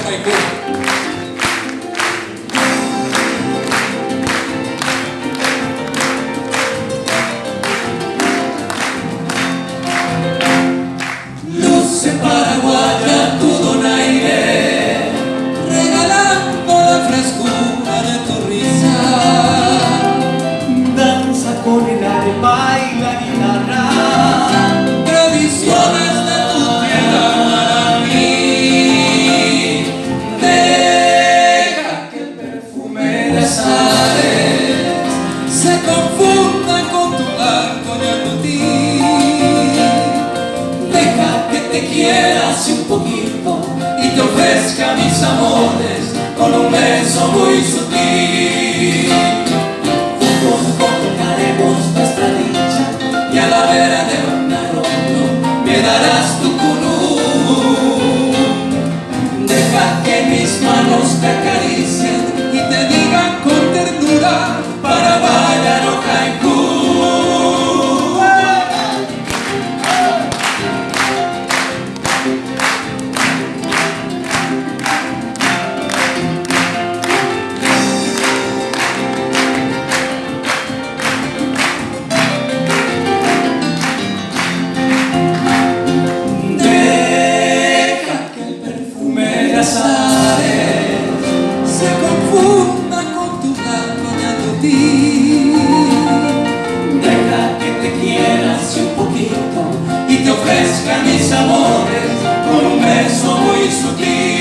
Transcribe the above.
haiku. Luce paraguaya tu donaire, Regalando la frescura de tu risa. danza con el alma y la guitarra, Tradiciones de tu tierra guaraní. deja que el perfume de azares Se confundan con tu canto ñacutí. deja que te quiera así un poquito y te ofrezca mis amores con un beso muy sutil. Juntos tocaremos nuestra dicha y a la vera de Bandarondo me darás tu cunú. Deja que mis manos te acaricien Y te digan con ternura para bailar o haiku. Deja que el perfume de azares se confundan con tu canto ñacutí. deja que te quieras un poquito y te ofrezca mis amores con un beso muy sutil.